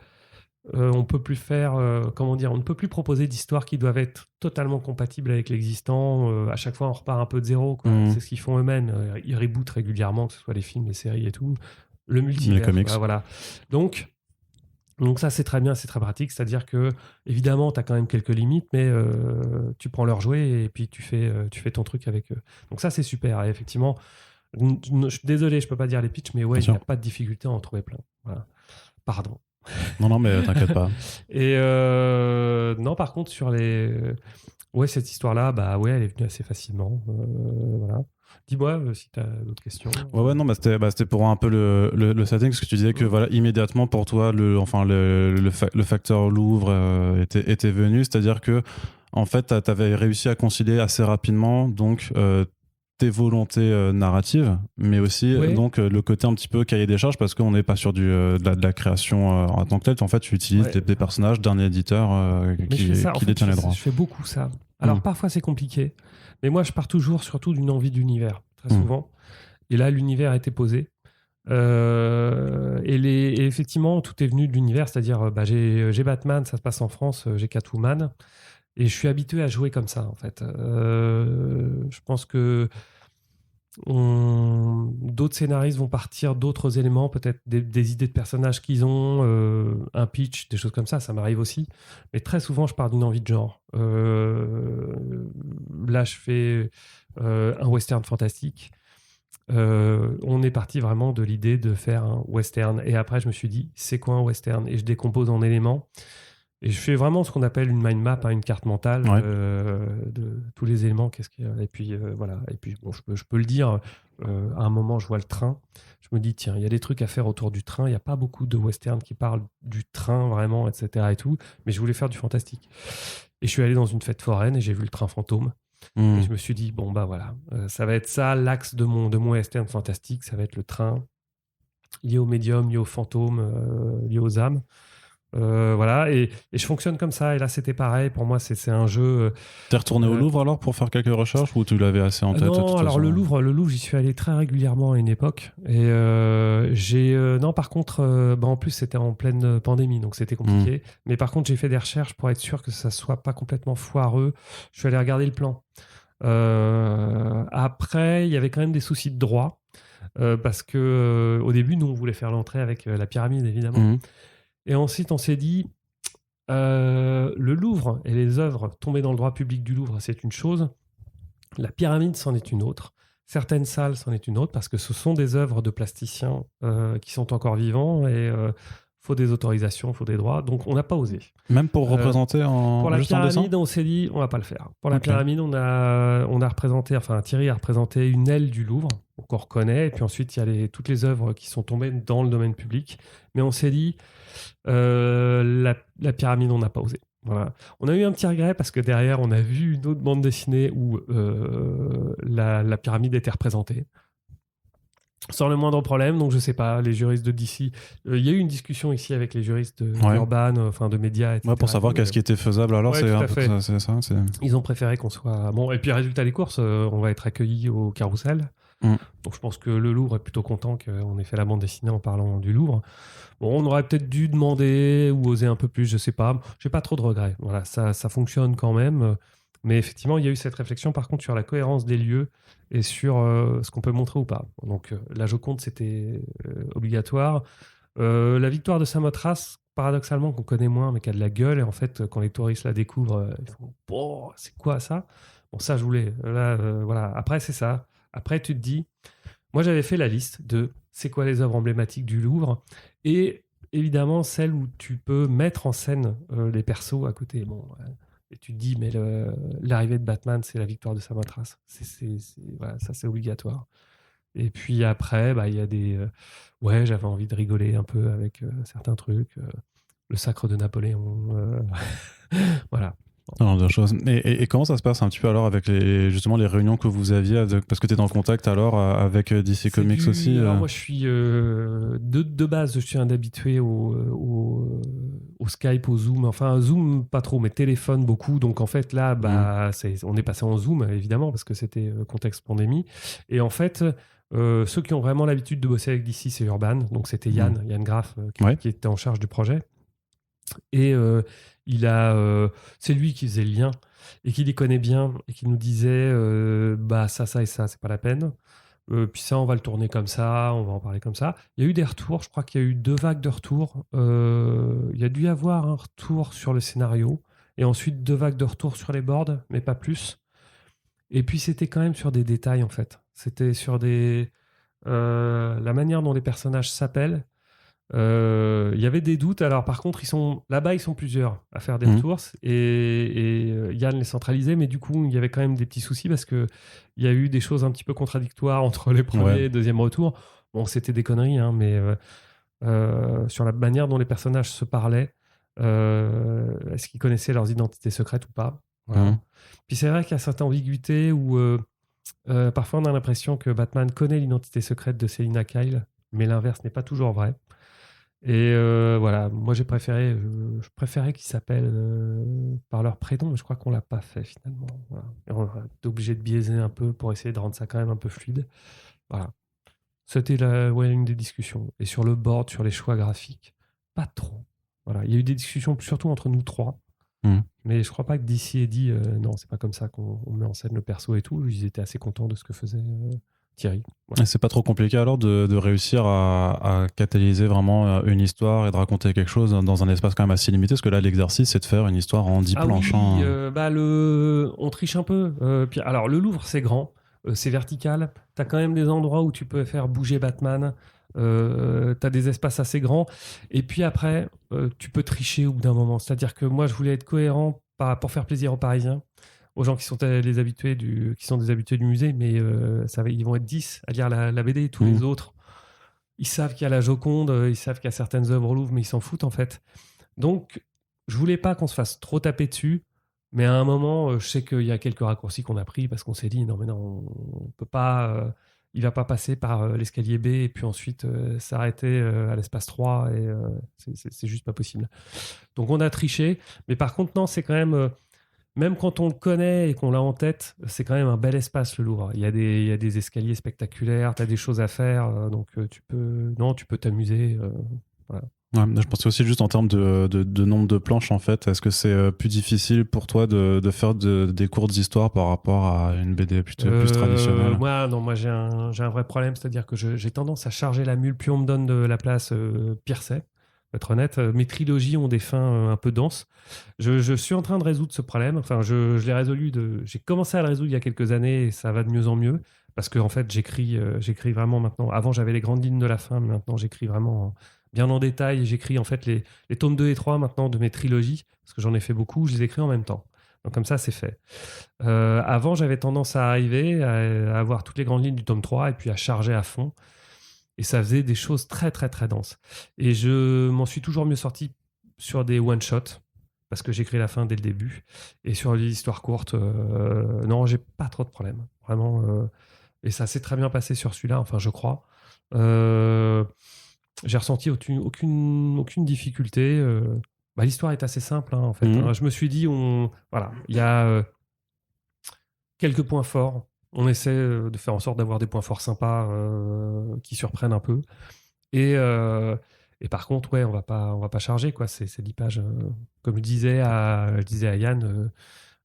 on peut plus faire, on ne peut plus proposer d'histoires qui doivent être totalement compatibles avec l'existant. À chaque fois, on repart un peu de zéro, quoi. C'est ce qu'ils font eux-mêmes. Ils rebootent régulièrement, que ce soit les films, les séries et tout. Le multivers. Les comics. Voilà. Donc ça, c'est très bien, c'est très pratique. C'est-à-dire que, évidemment, tu as quand même quelques limites, mais tu prends leur jouet et puis tu fais ton truc avec eux. Donc ça, c'est super. Et effectivement, je suis désolé, je peux pas dire les pitchs, mais ouais, il n'y a pas de difficulté à en trouver plein. Voilà. Pardon. Non, mais t'inquiète pas. Et non, par contre, sur cette histoire-là, elle est venue assez facilement. Voilà. Dis-moi si tu as d'autres questions. Ouais, non, c'était pour un peu le setting, parce que tu disais que voilà, immédiatement pour toi, le facteur Louvre était venu, c'est-à-dire que en fait, tu avais réussi à concilier assez rapidement donc tes volontés narratives, mais aussi donc le côté un petit peu cahier des charges, parce qu'on n'est pas sur de la création en tant que telle. En fait, tu utilises des personnages d'un éditeur qui détient les droits. Je fais beaucoup ça. Alors parfois c'est compliqué, mais moi je pars toujours surtout d'une envie d'univers, très souvent. Et là, l'univers a été posé. Et effectivement, tout est venu de l'univers, c'est-à-dire j'ai Batman, ça se passe en France, j'ai Catwoman, et je suis habitué à jouer comme ça, en fait. Je pense que d'autres scénaristes vont partir d'autres éléments, peut-être des idées de personnages qu'ils ont, un pitch, des choses comme ça m'arrive aussi. Mais très souvent, je pars d'une envie de genre. Là, je fais un western fantastique. On est parti vraiment de l'idée de faire un western. Et après, je me suis dit, c'est quoi un western? Et je décompose en éléments. Et je fais vraiment ce qu'on appelle une mind map, une carte mentale de tous les éléments. Et puis, voilà. Et puis, bon, je peux le dire, à un moment, je vois le train. Je me dis, tiens, il y a des trucs à faire autour du train. Il n'y a pas beaucoup de western qui parlent du train, vraiment, etc. et tout. Mais je voulais faire du fantastique. Et je suis allé dans une fête foraine et j'ai vu le train fantôme. Et je me suis dit, voilà, ça va être ça, l'axe de mon western fantastique, ça va être le train, lié au médium, lié aux fantômes, lié aux âmes. Voilà, et je fonctionne comme ça. Et là, c'était pareil. Pour moi, c'est un jeu. T'es retourné au Louvre alors pour faire quelques recherches, ou tu l'avais assez en tête? Non, alors le Louvre, j'y suis allé très régulièrement à une époque. Et non, par contre, en plus, c'était en pleine pandémie, donc c'était compliqué. Mais par contre, j'ai fait des recherches pour être sûr que ça soit pas complètement foireux. Je suis allé regarder le plan. Après, il y avait quand même des soucis de droit, parce que au début, nous, on voulait faire l'entrée avec la pyramide, évidemment. Et ensuite, on s'est dit, le Louvre et les œuvres tombées dans le droit public du Louvre, c'est une chose. La pyramide, c'en est une autre. Certaines salles, c'en est une autre, parce que ce sont des œuvres de plasticiens qui sont encore vivants et faut des autorisations, faut des droits. Donc, on n'a pas osé. Même pour représenter Pour la juste en dessin? pyramide, on s'est dit, on va pas le faire. Pour la Ok. pyramide, on a représenté, enfin, Thierry a représenté une aile du Louvre, qu'on reconnaît. Et puis ensuite, il y a toutes les œuvres qui sont tombées dans le domaine public. Mais on s'est dit, la pyramide, on n'a pas osé. Voilà. On a eu un petit regret parce que derrière, on a vu une autre bande dessinée où la pyramide était représentée. Sans le moindre problème, donc je sais pas, les juristes de DC. Il y a eu une discussion ici avec les juristes d'Urban, enfin de médias, etc. Ouais, pour savoir qu'est-ce qui était faisable, alors Ouais, c'est tout un à peu fait. c'est ça. Ils ont préféré qu'on soit. Bon, et puis résultat des courses, on va être accueillis au Carrousel. Mm. Donc je pense que le Louvre est plutôt content qu'on ait fait la bande dessinée en parlant du Louvre. Bon, on aurait peut-être dû demander ou oser un peu plus, je sais pas. J'ai pas trop de regrets. Voilà, ça fonctionne quand même. Mais effectivement, il y a eu cette réflexion par contre sur la cohérence des lieux et sur ce qu'on peut montrer ou pas. Donc la Joconde, c'était obligatoire. La victoire de Samothrace, paradoxalement, qu'on connaît moins, mais qui a de la gueule, et en fait, quand les touristes la découvrent, ils font « Oh, c'est quoi ça ?» Bon, ça, je voulais. Là, voilà. Après, c'est ça. Après, tu te dis... Moi, j'avais fait la liste de c'est quoi les œuvres emblématiques du Louvre, et évidemment, celles où tu peux mettre en scène les persos à côté. Bon, et tu te dis, mais l'arrivée de Batman, c'est la victoire de Samothrace. Voilà, ça, c'est obligatoire. Et puis après, bah, il y a des... ouais, j'avais envie de rigoler un peu avec certains trucs. Le sacre de Napoléon. Voilà. Alors, deux choses. Et comment ça se passe un petit peu alors avec justement les réunions que vous aviez parce que tu es en contact alors avec DC Comics aussi Alors moi, je suis... de base, je suis un habitué au Skype, au Zoom. Enfin, Zoom, pas trop, mais téléphone beaucoup. Donc en fait, là, bah, on est passé en Zoom, évidemment, parce que c'était contexte pandémie. Et en fait... ceux qui ont vraiment l'habitude de bosser avec DC, c'est Urban. Donc c'était Yann Graff qui était en charge du projet. Et c'est lui qui faisait le lien et qui les connaît bien et qui nous disait bah ça et ça, c'est pas la peine. Puis ça, on va le tourner comme ça, on va en parler comme ça. Il y a eu des retours, je crois qu'il y a eu 2 vagues de retours. Il y a dû y avoir un retour sur le scénario et ensuite 2 vagues de retours sur les boards, mais pas plus. Et puis c'était quand même sur des détails en fait. C'était sur la manière dont les personnages s'appellent. Il y avait des doutes. Alors par contre, là-bas, ils sont plusieurs à faire des retours et Yann les centralisait, mais du coup, il y avait quand même des petits soucis parce que il y a eu des choses un petit peu contradictoires entre les premiers et deuxième retours. Bon, c'était des conneries, hein, mais sur la manière dont les personnages se parlaient, est-ce qu'ils connaissaient leurs identités secrètes ou pas? Voilà. Puis c'est vrai qu'il y a certaines ambiguïtés où parfois on a l'impression que Batman connaît l'identité secrète de Selina Kyle, mais l'inverse n'est pas toujours vrai. Et voilà, moi je préférais qu'ils s'appellent par leur prénom, mais je crois qu'on l'a pas fait finalement. Voilà. Et on a été obligé de biaiser un peu pour essayer de rendre ça quand même un peu fluide. Voilà. C'était une des discussions. Et sur le board, sur les choix graphiques, pas trop. Voilà. Il y a eu des discussions surtout entre nous 3. Mais je crois pas que DC ait dit non, c'est pas comme ça qu'on met en scène le perso et tout. Ils étaient assez contents de ce que faisait Thierry. Voilà. C'est pas trop compliqué alors de réussir à catalyser vraiment une histoire et de raconter quelque chose dans un espace quand même assez limité, parce que là l'exercice c'est de faire une histoire en 10 planches. Oui, on triche un peu. Alors le Louvre c'est grand, c'est vertical. T'as quand même des endroits où tu peux faire bouger Batman. T'as des espaces assez grands. Et puis après, tu peux tricher au bout d'un moment. C'est-à-dire que moi je voulais être cohérent pour faire plaisir aux Parisiens, aux gens qui sont des habitués du musée, mais ils vont être 10 à lire la BD. Tous les autres, ils savent qu'il y a la Joconde, ils savent qu'il y a certaines œuvres au Louvre, mais ils s'en foutent en fait. Donc, je voulais pas qu'on se fasse trop taper dessus, mais à un moment, je sais qu'il y a quelques raccourcis qu'on a pris parce qu'on s'est dit non, on peut pas. Il va pas passer par l'escalier B et puis ensuite s'arrêter à l'espace 3 et c'est juste pas possible. Donc on a triché, mais par contre non, c'est quand même même quand on le connaît et qu'on l'a en tête, c'est quand même un bel espace, le Louvre. Il y a des escaliers spectaculaires, tu as des choses à faire, donc tu peux t'amuser. Voilà. Ouais, je pense aussi juste en termes de nombre de planches, en fait. Est-ce que c'est plus difficile pour toi de faire des courtes histoires par rapport à une BD plus traditionnelle? Moi j'ai un vrai problème, c'est-à-dire que j'ai tendance à charger la mule. Plus on me donne de la place, pire c'est. Pour être honnête, mes trilogies ont des fins un peu denses. Je suis en train de résoudre ce problème. Enfin, je l'ai résolu. J'ai commencé à le résoudre il y a quelques années et ça va de mieux en mieux. Parce que en fait, j'écris vraiment maintenant. Avant, j'avais les grandes lignes de la fin, mais maintenant, j'écris vraiment bien en détail. J'écris en fait les tomes 2 et 3 maintenant de mes trilogies, parce que j'en ai fait beaucoup. Je les écris en même temps. Donc comme ça, c'est fait. Avant, j'avais tendance à arriver à avoir toutes les grandes lignes du tome 3 et puis à charger à fond. Et ça faisait des choses très, très, très denses. Et je m'en suis toujours mieux sorti sur des one-shots, parce que j'écris la fin dès le début. Et sur l'histoire courte, non, j'ai pas trop de problèmes. Vraiment. Et ça s'est très bien passé sur celui-là, enfin, je crois. J'ai ressenti aucune difficulté. L'histoire est assez simple, hein, en fait. Mhm. Je me suis dit, voilà, il y a quelques points forts. On essaie de faire en sorte d'avoir des points forts sympas qui surprennent un peu. Et par contre, ouais, on va pas charger, quoi. C'est 10 pages. Comme je disais à Yann,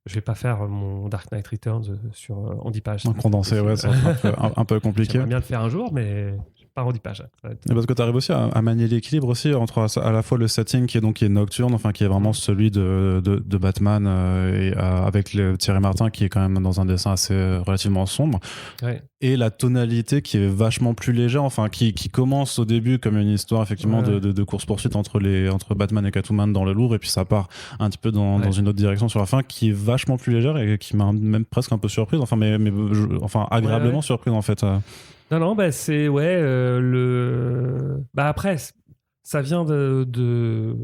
je vais pas faire mon Dark Knight Returns en 10 pages. Un condensé, ouais, c'est un peu compliqué. J'aimerais bien le faire un jour, mais pas en 10 pages. Et parce que tu arrives aussi à manier l'équilibre aussi entre à la fois le setting qui est nocturne, enfin qui est vraiment celui de Batman avec Thierry Martin qui est quand même dans un dessin assez relativement sombre, Ouais. et la tonalité qui est vachement plus légère, enfin qui commence au début comme une histoire effectivement Ouais. de course-poursuite entre Batman et Catwoman dans le lourd, et puis ça part un petit peu dans une autre direction sur la fin qui est vachement plus légère et qui m'a même presque un peu surprise, enfin enfin agréablement surprise en fait. Non, c'est après, ça vient de...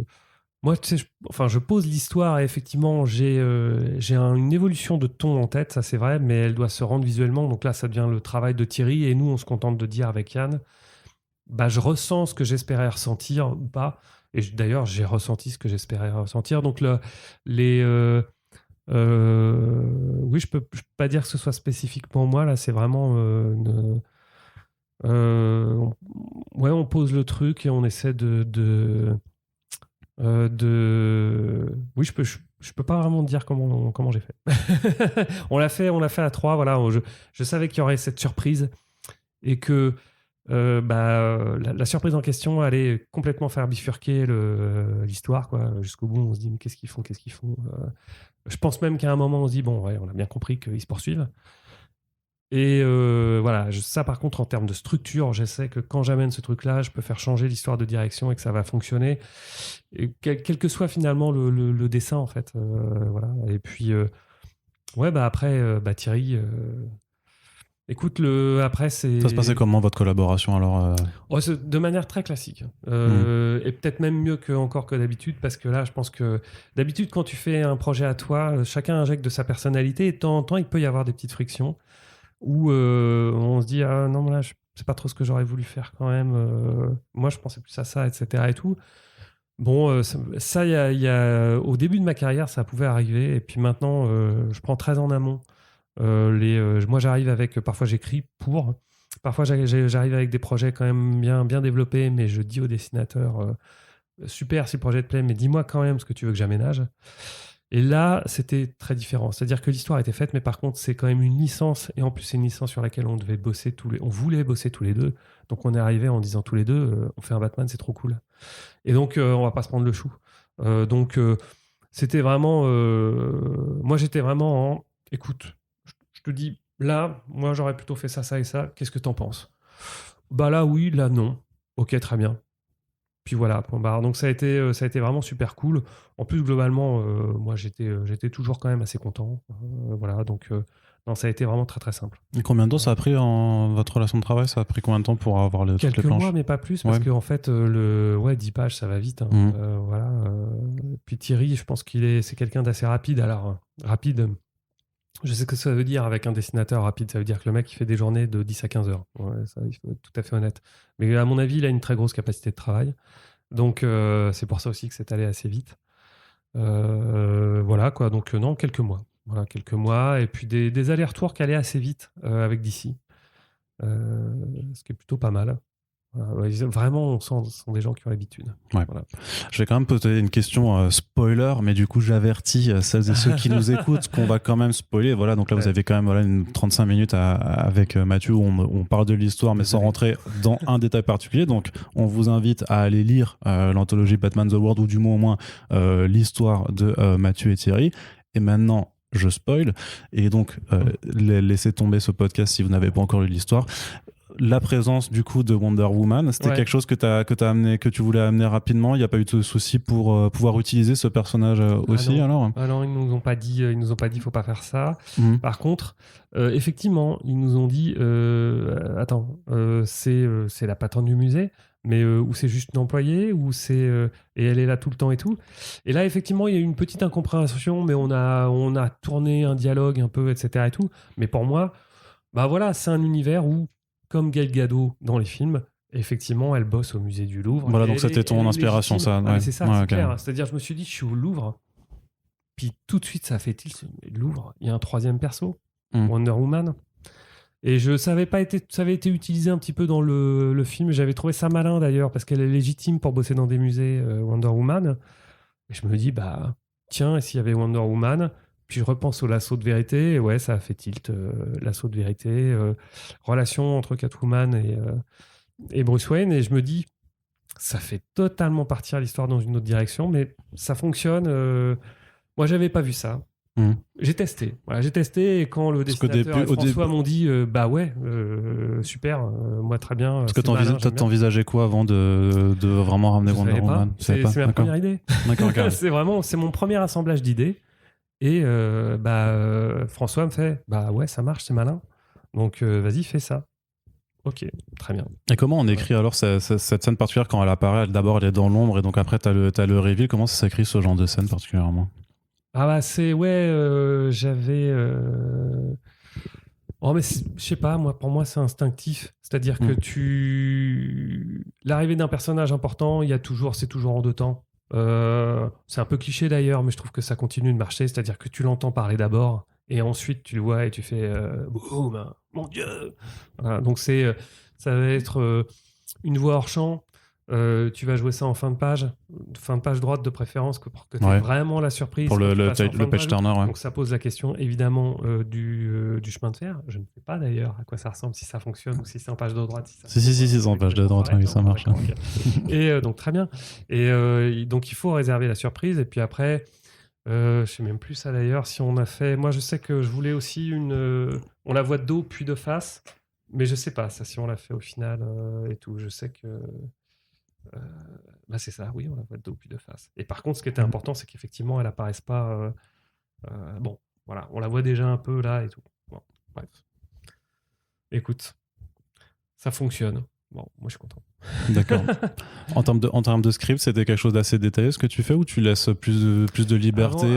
Moi, tu sais, je pose l'histoire et effectivement, j'ai une évolution de ton en tête, ça c'est vrai, mais elle doit se rendre visuellement. Donc là, ça devient le travail de Thierry et nous, on se contente de dire avec Yann, je ressens ce que j'espérais ressentir ou pas. Et d'ailleurs, j'ai ressenti ce que j'espérais ressentir. Donc oui, je peux pas dire que ce soit spécifiquement moi. Là, c'est vraiment on pose le truc et on essaie oui, je peux pas vraiment dire comment j'ai fait. On l'a fait à trois. Voilà, je savais qu'il y aurait cette surprise et que la surprise en question allait complètement faire bifurquer l'histoire, quoi. Jusqu'au bout, on se dit mais qu'est-ce qu'ils font. Je pense même qu'à un moment, on se dit bon, ouais, on a bien compris qu'ils se poursuivent. Et voilà, ça par contre, en termes de structure, je sais que quand j'amène ce truc-là, je peux faire changer l'histoire de direction et que ça va fonctionner. Et quel que soit finalement le dessin, en fait. Voilà. Et puis, après, Thierry, écoute, après, c'est. Ça se passait comment votre collaboration alors De manière très classique. Et peut-être même mieux encore que d'habitude, parce que là, je pense que d'habitude, quand tu fais un projet à toi, chacun injecte de sa personnalité et de temps en temps, il peut y avoir des petites frictions où on se dit ah non, là, c'est pas trop ce que j'aurais voulu faire quand même. Moi, je pensais plus à ça, etc. et tout. Bon, ça, au début de ma carrière, ça pouvait arriver. Et puis maintenant, je prends très en amont. Moi, j'arrive avec. Parfois, j'écris pour. Parfois, j'arrive avec des projets quand même bien, bien développés, mais je dis au dessinateur super si le projet te plaît, mais dis-moi quand même ce que tu veux que j'aménage. Et là, c'était très différent. C'est-à-dire que l'histoire était faite, mais par contre, c'est quand même une licence. Et en plus, c'est une licence sur laquelle on voulait bosser tous les deux. Donc, on est arrivé en disant tous les deux, on fait un Batman, c'est trop cool. Et donc, on va pas se prendre le chou. C'était vraiment. Moi, j'étais vraiment en. Écoute, je te dis, là, moi, j'aurais plutôt fait ça, ça et ça. Qu'est-ce que t'en penses? Là, oui, là, non. Ok, très bien. Puis voilà, point barre. Donc ça a été vraiment super cool. En plus, globalement, moi, j'étais toujours quand même assez content. Voilà, donc non, ça a été vraiment très très simple. Et combien de temps ça a pris votre relation de travail? Ça a pris combien de temps pour avoir toutes les Quelques planches? mois, mais pas plus, parce Ouais. qu'en fait, 10 pages, ça va vite. Hein. Voilà. Puis Thierry, je pense c'est quelqu'un d'assez rapide. Alors, rapide, je sais ce que ça veut dire avec un dessinateur rapide. Ça veut dire que le mec, il fait des journées de 10 à 15 heures. Ouais, ça, il faut être tout à fait honnête. Mais à mon avis, il a une très grosse capacité de travail. Donc, c'est pour ça aussi que c'est allé assez vite. Voilà, quoi. Donc, non, quelques mois. Voilà, quelques mois. Et puis, des allers-retours qui allaient assez vite avec DC. Ce qui est plutôt pas mal. Vraiment, on sent ce sont des gens qui ont l'habitude. Ouais. Voilà. Je vais quand même poser une question spoiler, mais du coup j'avertis celles et ceux qui nous écoutent qu'on va quand même spoiler. Voilà, donc là vous avez quand même une 35 minutes avec Mathieu où on parle de l'histoire, mais sans rentrer dans un détail particulier. Donc on vous invite à aller lire l'anthologie Batman The World, ou du moins au moins l'histoire de Mathieu et Thierry. Et maintenant, je spoil, et donc laissez tomber ce podcast si vous n'avez pas encore lu l'histoire. La présence du coup de Wonder Woman, c'était quelque chose que tu voulais amener rapidement. Il n'y a pas eu de souci pour pouvoir utiliser ce personnage aussi. Non. Alors ils nous ont pas dit, faut pas faire ça. Par contre, effectivement, ils nous ont dit, c'est la patronne du musée, mais ou c'est juste une employée, ou c'est et elle est là tout le temps et tout. Et là, effectivement, il y a eu une petite incompréhension, mais on a tourné un dialogue un peu, etc. et tout. Mais pour moi, bah voilà, c'est un univers où, comme Gal Gadot dans les films, effectivement, elle bosse au musée du Louvre. Voilà, donc c'était ton inspiration, ça. Ouais. C'est ça, c'est clair. C'est-à-dire, je me suis dit, je suis au Louvre, puis tout de suite, ça fait tilt. Le Louvre, il y a un troisième perso, Wonder Woman. Et ça avait été utilisé un petit peu dans le film. J'avais trouvé ça malin d'ailleurs, parce qu'elle est légitime pour bosser dans des musées, Wonder Woman. Et je me dis, bah, tiens, et s'il y avait Wonder Woman? Puis je repense au lasso de vérité, et ouais, ça a fait tilt, lasso de vérité, relation entre Catwoman et Bruce Wayne, et je me dis, ça fait totalement partir l'histoire dans une autre direction, mais ça fonctionne. Moi, j'avais pas vu ça. J'ai testé, et quand le dessinateur et François m'ont dit, bah ouais, super, moi très bien. Parce que t'envisageais quoi avant de vraiment ramener Wonder Woman? C'est ma première idée. D'accord, c'est mon premier assemblage d'idées. Et François me fait, bah ouais, ça marche, c'est malin. Donc vas-y, fais ça. Ok, très bien. Et comment on écrit alors cette scène particulière quand elle apparaît? D'abord, elle est dans l'ombre, et donc après, t'as le reveal. Comment ça s'écrit, ce genre de scène particulièrement? Ah bah j'avais... Oh mais je sais pas, pour moi c'est instinctif. C'est-à-dire que l'arrivée d'un personnage important, c'est toujours en deux temps. C'est un peu cliché d'ailleurs, mais je trouve que ça continue de marcher. C'est-à-dire que tu l'entends parler d'abord, et ensuite tu le vois et tu fais boum, mon Dieu. Voilà, donc ça va être une voix hors champ. Tu vas jouer ça en fin de page droite de préférence, pour que tu aies vraiment la surprise. Pour le page turner, ouais. Donc ça pose la question évidemment du chemin de fer. Je ne sais pas d'ailleurs à quoi ça ressemble, si ça fonctionne ou si c'est en page de droite. Si, c'est en page de droite, oui, ça marche. Et donc très bien. Et donc il faut réserver la surprise, et puis après, je sais même plus ça d'ailleurs, si on a fait... Moi je sais que je voulais aussi on la voit de dos puis de face, mais je sais pas ça si on l'a fait au final et tout. Je sais que... c'est ça, oui, on la voit de dos puis de face. Et par contre, ce qui était important, c'est qu'effectivement, elle apparaisse pas. Bon, voilà, on la voit déjà un peu là et tout. Bon, bref. Écoute, ça fonctionne. Bon, moi je suis content. D'accord. En termes de script, c'était quelque chose d'assez détaillé ce que tu fais, ou tu laisses plus de liberté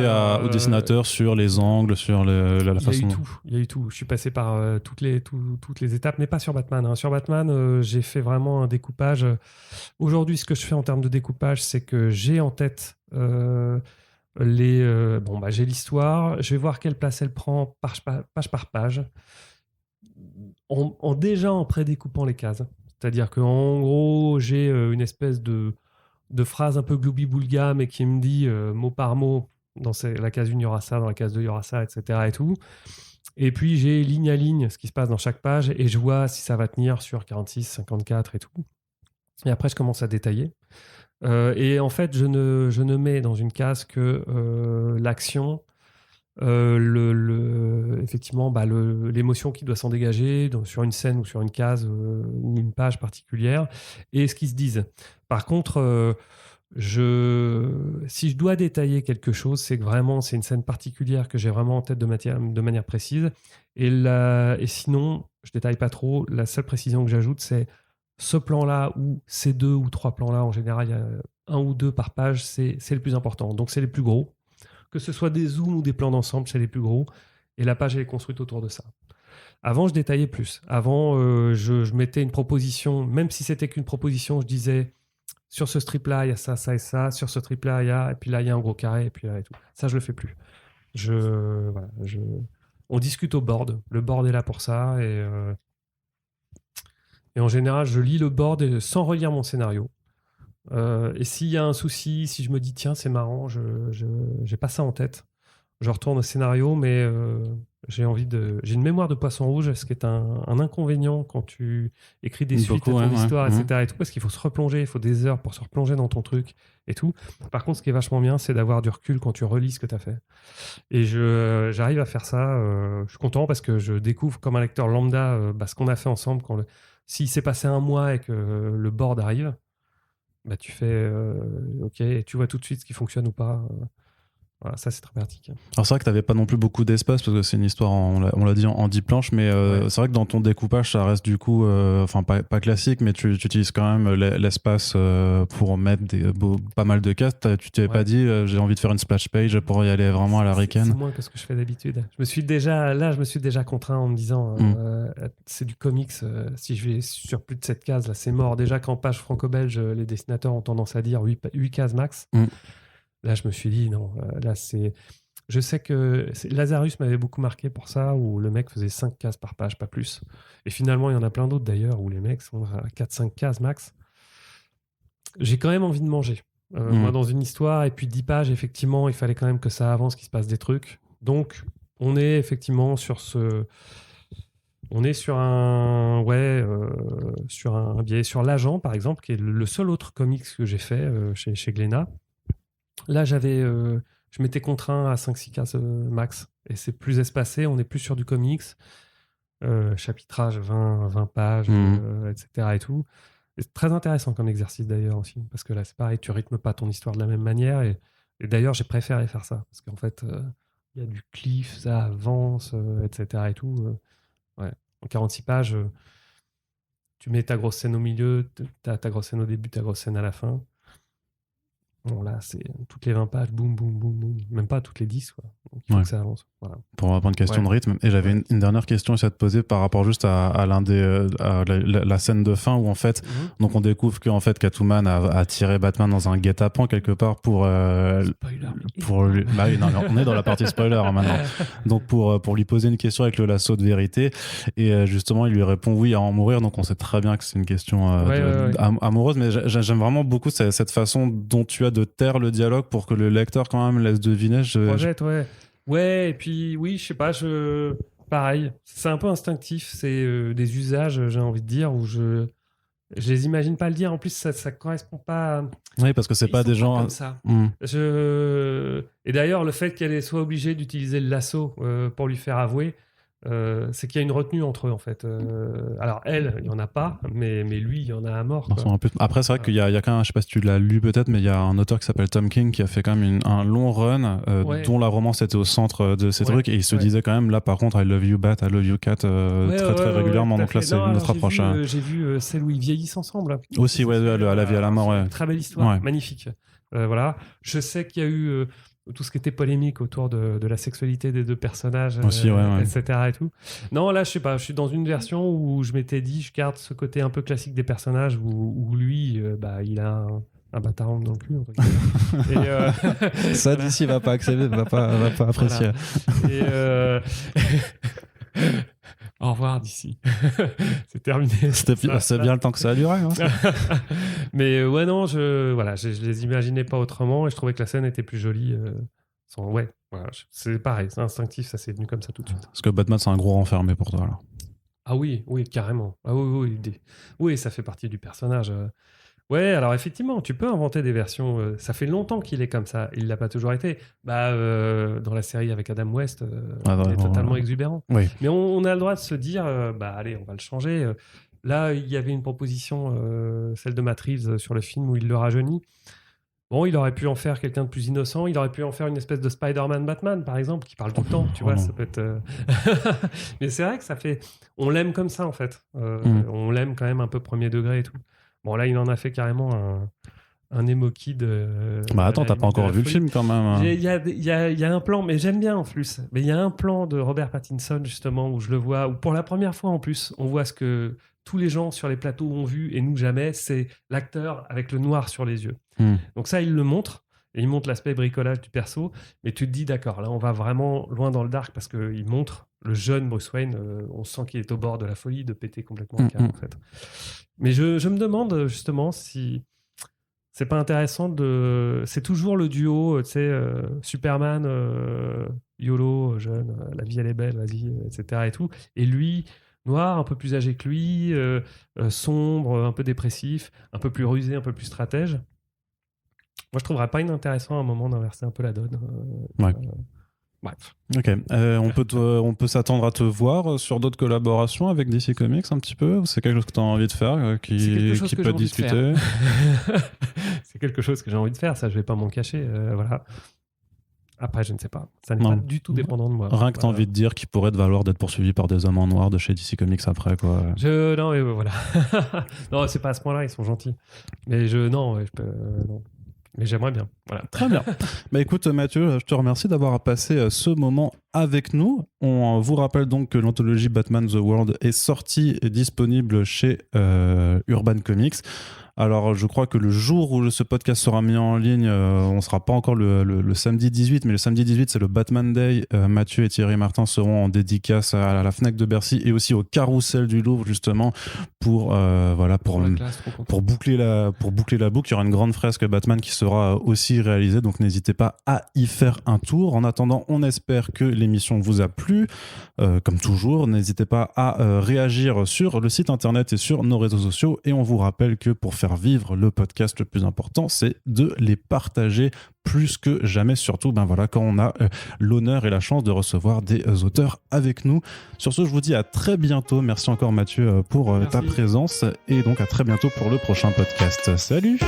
au dessinateur sur les angles, sur la façon... Il y a eu tout. Je suis passé par toutes les étapes, mais pas sur Batman. Hein. Sur Batman, j'ai fait vraiment un découpage. Aujourd'hui, ce que je fais en termes de découpage, c'est que j'ai en tête j'ai l'histoire. Je vais voir quelle place elle prend page par page, déjà en prédécoupant les cases. C'est-à-dire qu'en gros, j'ai une espèce de phrase un peu gloubi-boulga, mais qui me dit mot par mot, dans la case 1, il y aura ça, dans la case 2, il y aura ça, etc. Et tout. Et puis, j'ai ligne à ligne ce qui se passe dans chaque page, et je vois si ça va tenir sur 46, 54 et tout. Et après, je commence à détailler. Et en fait, je ne mets dans une case que l'action, effectivement, l'émotion qui doit s'en dégager sur une scène ou sur une case ou une page particulière, et ce qu'ils se disent. Par contre, si je dois détailler quelque chose, c'est que vraiment c'est une scène particulière que j'ai vraiment en tête de manière précise. Et sinon, je détaille pas trop. La seule précision que j'ajoute, c'est ce plan-là ou ces 2 ou 3 plans-là. En général, il y a 1 ou 2 par page. C'est le plus important. Donc, c'est les plus gros. Que ce soit des zooms ou des plans d'ensemble, c'est les plus gros. Et la page, elle est construite autour de ça. Avant, je détaillais plus. Avant, je mettais une proposition. Même si c'était qu'une proposition, je disais, sur ce strip-là, il y a ça, ça et ça. Sur ce strip-là, il y a... Et puis là, il y a un gros carré. Et puis là, et tout. Ça, je le fais plus. On discute au board. Le board est là pour ça. Et en général, je lis le board sans relire mon scénario. Et s'il y a un souci, si je me dis tiens, c'est marrant, j'ai pas ça en tête, je retourne au scénario, mais j'ai une mémoire de poisson rouge, ce qui est un inconvénient quand tu écris des suites à ton histoire, etc. Et tout, parce qu'il faut se replonger, il faut des heures pour se replonger dans ton truc et tout. Par contre, ce qui est vachement bien, c'est d'avoir du recul quand tu relis ce que tu as fait. Et j'arrive à faire ça. Je suis content parce que je découvre comme un lecteur lambda ce qu'on a fait ensemble. S'il s'est passé un mois et que le board arrive, bah, tu fais OK, et tu vois tout de suite ce qui fonctionne ou pas. Voilà, ça c'est très pratique. Alors c'est vrai que t'avais pas non plus beaucoup d'espace parce que c'est une histoire, on l'a dit, en 10 planches, mais c'est vrai que dans ton découpage ça reste du coup, enfin pas classique, mais tu utilises quand même l'espace pour mettre pas mal de cases. Tu t'avais pas dit j'ai envie de faire une splash page pour y aller vraiment à la ricaine? C'est moins que ce que je fais d'habitude. Je me suis déjà contraint en me disant c'est du comics, si je vais sur plus de 7 cases, là c'est mort. Déjà qu'en page franco-belge, les dessinateurs ont tendance à dire 8 cases max. Là, je me suis dit, non, là, c'est. Je sais que Lazarus m'avait beaucoup marqué pour ça, où le mec faisait 5 cases par page, pas plus. Et finalement, il y en a plein d'autres d'ailleurs, où les mecs sont à 4-5 cases max. J'ai quand même envie de manger. Moi, dans une histoire, et puis 10 pages, effectivement, il fallait quand même que ça avance, qu'il se passe des trucs. Donc, on est effectivement sur ce. On est sur un. Ouais, sur un biais. Sur L'Agent, par exemple, qui est le seul autre comics que j'ai fait chez Glénat. Là, je m'étais contraint à 5-6 cases max. Et c'est plus espacé, on est plus sur du comics. Chapitrage 20 pages, etc. Et tout. Et c'est très intéressant comme exercice d'ailleurs aussi. Parce que là, c'est pareil, tu rythmes pas ton histoire de la même manière. Et d'ailleurs, j'ai préféré faire ça. Parce qu'en fait, il y a du cliff, ça avance, etc. Et tout. Ouais. En 46 pages, tu mets ta grosse scène au milieu, ta grosse scène au début, ta grosse scène à la fin. Bon, là, c'est toutes les 20 pages, boum, boum, boum, boum. Même pas toutes les 10, quoi. Donc, il faut que ça avance. Voilà. Pour avoir une question de rythme. Et j'avais une dernière question aussi à te poser par rapport juste à la scène de fin où, en fait, donc on découvre qu'en fait, Catwoman a tiré Batman dans un guet-apens quelque part pour lui... Bah oui, non, on est dans la partie spoiler maintenant. Donc, pour lui poser une question avec le lasso de vérité. Et justement, il lui répond oui à en mourir. Donc, on sait très bien que c'est une question amoureuse. Mais j'aime vraiment beaucoup cette façon dont tu as de taire le dialogue pour que le lecteur quand même laisse deviner. Ouais, et puis oui, je sais pas, pareil, c'est un peu instinctif, c'est des usages, j'ai envie de dire, où je les imagine pas le dire. En plus, ça correspond pas. Oui, parce que c'est pas des gens comme ça. Et d'ailleurs, le fait qu'elle soit obligée d'utiliser le lasso pour lui faire avouer, c'est qu'il y a une retenue entre eux en fait. Alors elle, il y en a pas, mais lui, il y en a à mort. Après, c'est vrai qu'il y a quand même, je sais pas si tu l'as lu peut-être, mais il y a un auteur qui s'appelle Tom King qui a fait quand même un long run dont la romance était au centre de ces trucs, et il se disait quand même là, par contre, I love you Bat, I love you Cat très régulièrement. Donc là, c'est notre approche. J'ai vu celle où ils vieillissent ensemble. Aussi, à la vie à la mort. Très belle histoire, magnifique. Voilà. Je sais qu'il y a eu tout ce qui était polémique autour de la sexualité des deux personnages, aussi, etc. Et tout. Non, là, je sais pas, je suis dans une version où je m'étais dit, je garde ce côté un peu classique des personnages où lui, il a un bâtard dans le cul. Ça, d'ici, va pas accepter, va pas apprécier. Voilà. Au revoir d'ici. C'est terminé. C'est bien le temps que ça a duré. Hein. Mais non, je les imaginais pas autrement et je trouvais que la scène était plus jolie. C'est pareil, c'est instinctif, ça s'est venu comme ça tout de suite. Parce que Batman, c'est un gros renfermé pour toi, alors. Ah oui, carrément. Ah oui, ça fait partie du personnage. Ouais, alors effectivement, tu peux inventer des versions. Ça fait longtemps qu'il est comme ça. Il l'a pas toujours été. Dans la série avec Adam West, il est totalement exubérant. Oui. Mais on a le droit de se dire, allez, on va le changer. Là, il y avait une proposition, celle de Matt Reeves sur le film où il le rajeunit. Bon, il aurait pu en faire quelqu'un de plus innocent. Il aurait pu en faire une espèce de Spider-Man Batman, par exemple, qui parle tout le temps. Tu vois, ça peut être. Mais c'est vrai que ça fait. On l'aime comme ça, en fait. On l'aime quand même un peu premier degré et tout. Bon, là, il en a fait carrément un emo kid. Attends, t'as pas encore vu le film quand même. Il y a un plan, mais j'aime bien en plus. Mais il y a un plan de Robert Pattinson, justement, où je le vois, où pour la première fois en plus, on voit ce que tous les gens sur les plateaux ont vu et nous jamais, c'est l'acteur avec le noir sur les yeux. Donc ça, il le montre. Et il montre l'aspect bricolage du perso. Mais tu te dis, d'accord, là, on va vraiment loin dans le dark parce qu'il montre le jeune Bruce Wayne, on sent qu'il est au bord de la folie, de péter complètement le câble, en fait. Mais je me demande justement si c'est pas intéressant de... C'est toujours le duo, tu sais, Superman, YOLO, jeune, la vie elle est belle, vas-y, etc. et tout. Et lui, noir, un peu plus âgé que lui, sombre, un peu dépressif, un peu plus rusé, un peu plus stratège. Moi, je trouverais pas inintéressant à un moment d'inverser un peu la donne. Ouais. Bref. Ok. On peut s'attendre à te voir sur d'autres collaborations avec DC Comics un petit peu, ou c'est quelque chose que tu as envie de faire, qui peut discuter? C'est quelque chose que j'ai envie de faire, ça, je vais pas m'en cacher. Voilà. Après, je ne sais pas. Ça n'est pas du tout dépendant de moi. Rien que tu as envie de dire qu'il pourrait te valoir d'être poursuivi par des hommes en noir de chez DC Comics après, quoi. Non, mais voilà. Non, c'est pas à ce point-là, ils sont gentils. Mais non. Mais j'aimerais bien. Voilà. Très bien. Bah écoute Mathieu, je te remercie d'avoir passé ce moment avec nous. On vous rappelle donc que l'anthologie Batman The World est sortie et disponible chez Urban Comics. Alors, je crois que le jour où ce podcast sera mis en ligne, on ne sera pas encore le samedi 18, mais le samedi 18, c'est le Batman Day. Mathieu et Thierry Martin seront en dédicace à la Fnac de Bercy et aussi au Carrousel du Louvre, justement, pour boucler la boucle. Il y aura une grande fresque Batman qui sera aussi réalisée, donc n'hésitez pas à y faire un tour. En attendant, on espère que l'émission vous a plu. Comme toujours, n'hésitez pas à réagir sur le site internet et sur nos réseaux sociaux. Et on vous rappelle que pour faire vivre le podcast, le plus important, c'est de les partager plus que jamais, surtout quand on a l'honneur et la chance de recevoir des auteurs avec nous. Sur ce, je vous dis à très bientôt. Merci encore Mathieu pour ta présence, et donc à très bientôt pour le prochain podcast. Salut!